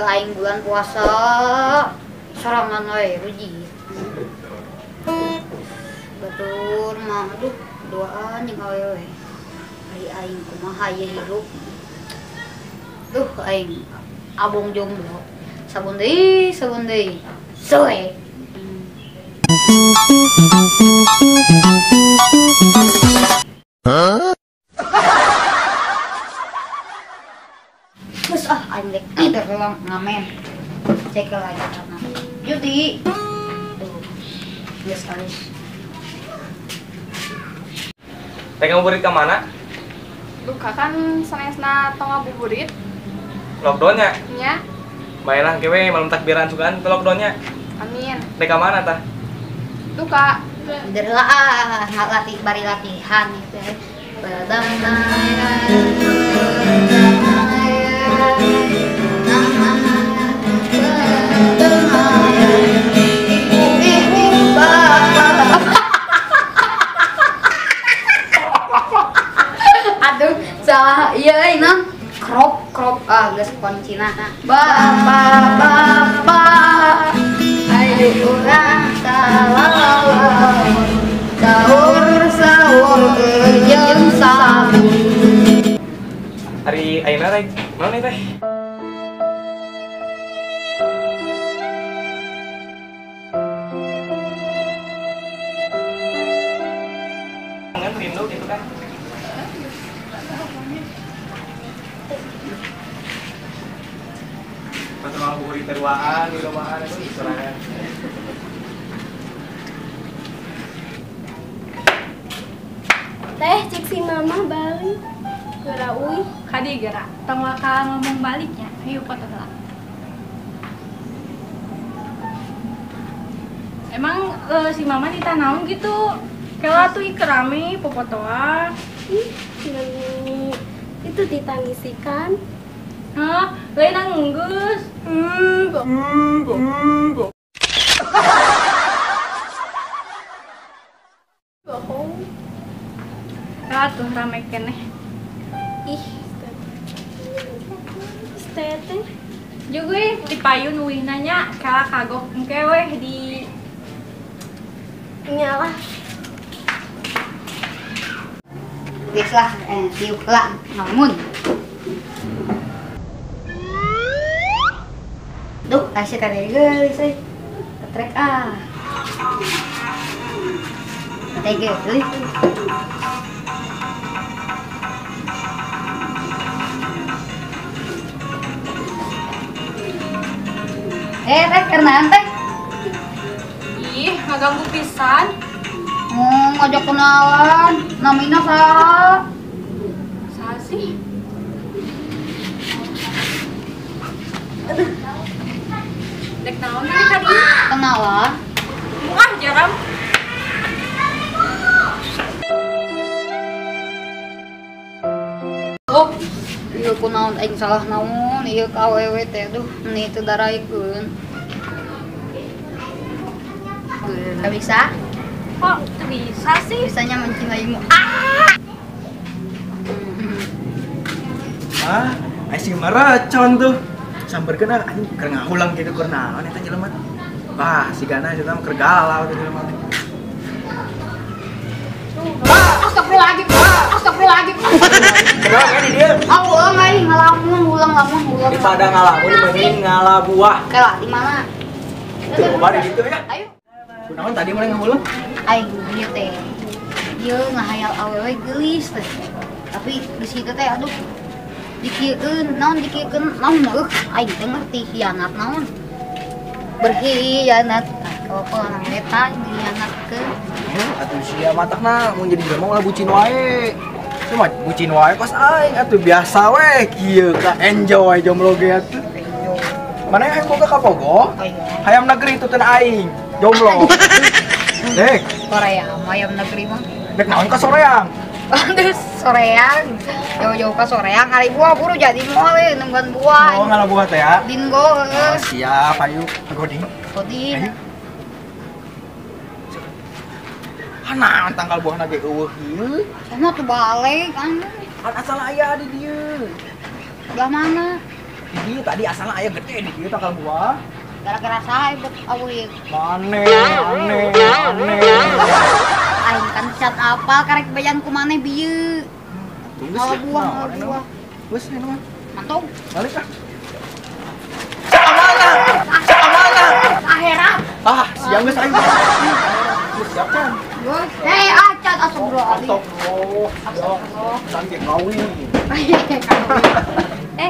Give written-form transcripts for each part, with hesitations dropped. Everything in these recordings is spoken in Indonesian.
ieu aing bulan puasa sorangan we ruji. Batur mah aduh doaan jeung awewe. Ari aing kumaha ieu hirup. Duh aing abong jomblo. Sabun deui. Soe. Terus aing dek terlang ngamen. Cek lagi karena Judi. Tuh. Geus alus. Teh ngabuburit ka mana? Duka kan sanesna tong ngabuburit. Lockdownnya? Nya. Baiklah kewe malam takbiran sugan ke lockdownnya. Amin. Teh ka mana tah? Duka. Derlah ngalatih bari latihan itu. Aduh, salah iya ini crop geus kuncina. Bapak ayo urang salawat sahur jeung sabu. Hari ayeuna rek, naon nih teh? Kangen rindu gitu kan? Pas ngabuburit terwaan, di lomaan itu sorangan. Teh cek si mama balik geura uy Kadi geura tong waka ngomong baliknya. Ayo foto heula. Emang si mama ditanaun gitu. Kela tuh ikrami popotoan. nani itu ditangisikan Hah, lain anggus. bohong Ratuh rame keneh. ih tete Juga di payun uih nanya kala kagok engke weh di nyalah Geus lah tiup lah ngamun. Duh, kasih tadi geus euy. Ketrek Tege euy. Teh karena teh ih ngaganggu pisan. ngajak kenalan, namina saha? Saha sih? Dek naon tadi tadi? Kenalan. Wah, jaram. Oh, ieu kunaon aing salah naon, ieu ka awewe teh aduh, meni teu daraikeun. Gak bisa? Kok bisa sih? Bisanya mencintaimu. Aing maracon tuh. Samperkeun anjing keur ngahulang kitu keur naon eta jelema. Wah, sigana eta mah keur galau teh jelema teh. Astagfirullahaladzim. Kenapa ini dia? Ulang aing ngalamun, ulang. Daripada ngalamun mending ngalabuah. Kela di mana? Coba di gitu ya. Ayo. Kunaon tadi mulai ngahulang? Aing ieu teh. Ieu ngahayal awewe geulis teh. Tapi di situ teh aduh dikieun naon aing teh ngerti hianat naon. Berkhianat. Kalau orang eta dihianatkeun. Atuh sia matakna mun jadi jelema ulah bucin wae. Cuma bucin wae kos aing atuh biasa we kieu ka enjoy jomblo ge atuh. Mana yang boga kapogo? Hayam negeri itu teh aing jomblo. Dek, Korea, ayam negeri mah. dek naon ka soreang? Aduh, soreang. Jauh-jauh ke soreang, hari buah buru jadi moal we nungguan buah. Oh, ngalabuah teh ya. Dingo, Siap, ayo goding. kodin. Ayo. Hana tanggal buahna ge eueuh ieu. Sama tuh balik kan. Asal aya di dieu. Udah mana? Ini tadi asalnya aya gede di dieu tanggal buah. Gara-gara saya buat awik. Mane. Aing kan cat apa karek bayang ku maneh bieu. Malah buah. Wes ini mah. Mantap. Balik ah. Amanah. Akhirat. Ah, siang geus aing. Siap kan? Hei, acat astagfirullahaladzim. Astagfirullah. Sampai kawin.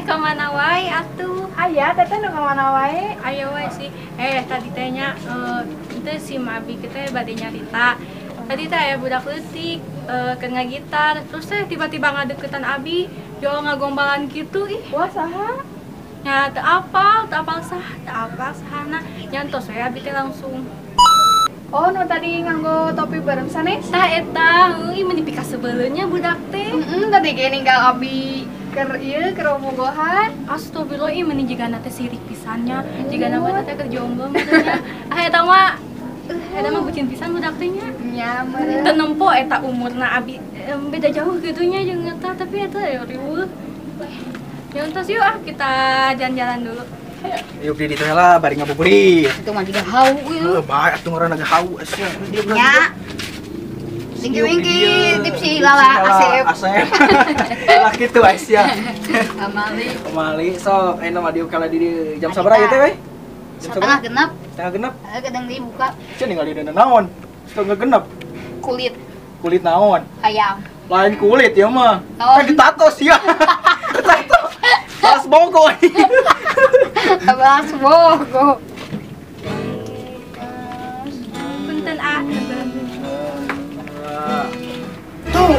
Kemana wae atuh? Aya, teteh nu kemana wae? Ayo wae sih. Tadi tehnya itu si Mabi kita bade nyarita. Tadi teh aya budak leutik keur ngagitar, terus teh tiba-tiba ngadeukeutan Abi, yo ngagombalan gitu ih. Wah, saha? Nya teu apal sahana. Nyantos we Abi teh langsung. Oh, nu tadi nganggo topi bareng sanes? Tah eta, ih meni pika sebeleunnya budak teh. Tadi ge ninggal Abi keur ieu keur bogohan. Astagfirullah, ih meni jigana teh sirik pisannya. Jigana mah teh keur jomblo mah. Eta mah bucin pisan budak teh nya. Nya Teu nempo eta umurna Abi beda jauh gitunya jeung eta, tapi eta ya riweuh. Ya entos yuk kita jalan-jalan dulu. Yuk di ditu heula bari ngabuburit. Itu mah juga hau ieu. Bae atuh ngaranna ge hau asnya. Nya. Singki-wingki tipsi lala asep. Lah kitu asya. Amali. Kemali sok ayeuna mah dieu kala di jam sabaraha ieu teh we? Setengah genep. Setengah genep. Kadang dibuka Cen ningali dana naon? Setengah genep. kulit Kulit naon? ayam. Lain kulit ya mah. Oh. Kan ditato ya. Tato. Pas bogo. Abas bogo. Punten Tuh,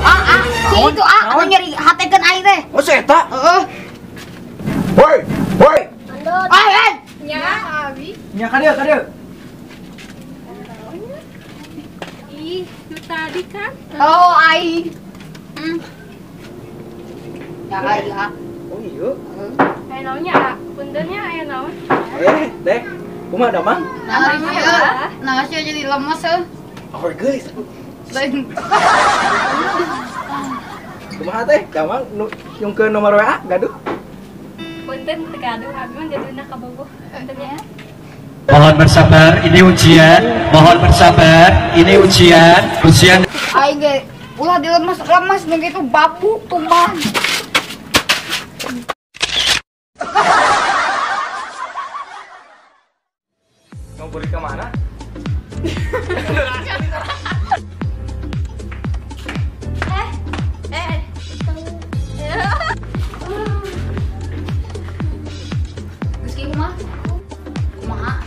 si itu anu nyeri hatekeun aing teh. Oh, eta. Heeh. Woi, woi. Hei. nya Abi. Nya ka dieu. Ih, nu tadi kan. Oh, aing. Ya aya. Oh iya. Aya naonnya, puntennya aya naon? Deh. Kumaha da mang? Nah, sih jadi lemes heuh. Oh, guys. Lain. Kumaha teh? Da mang yung ke nomor WA gaduh. Punten teu gaduh, Abi mah gaduna ka bogoh. Puntennya. Mohon bersabar, ini ujian. Mohon bersabar, ini ujian. Aing ge ulah dilemes-lemes begitu babu tumbang. Mau beli ke mana? Geus kieu kumaha? Kumaha?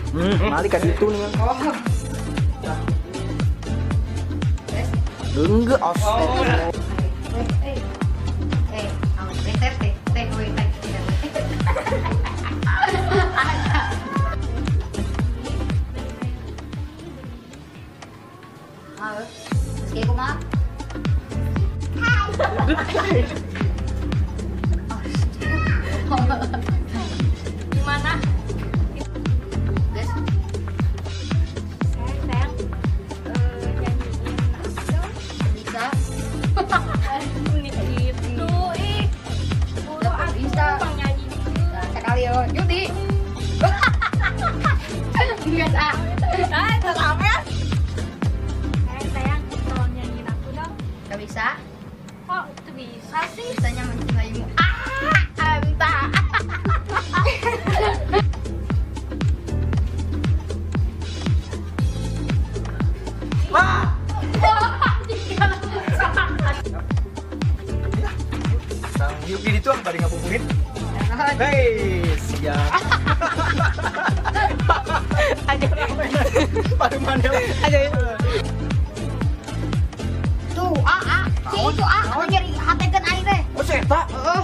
Mali ka ditu nih. Oh. Enggak, astagfirullah. Teh, we teh. Geus kieu kumaha? Gimana? Geus. Sayang, nyanyiin aku. Bisa. Gitu, ih. Buru aku Bisa. penyanyi. Nah, sekali yo, Yudi. Geus Sayang, tolong nyanyiin aku dong. Gak bisa. Kok itu bisa sih? Bisanya mencintaimu. Entah. Sang yuk di ditu bari ngabuburit. Hei, siap. Ada. Baru mana? Tuh, si itu anu nyeri hatekeun aing teh. Oh, eta. Heeh.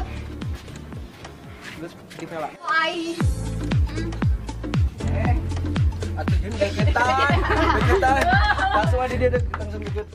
Geus kita lah. Aing. Atuh jeung deketan. Langsung aja dia langsung deket.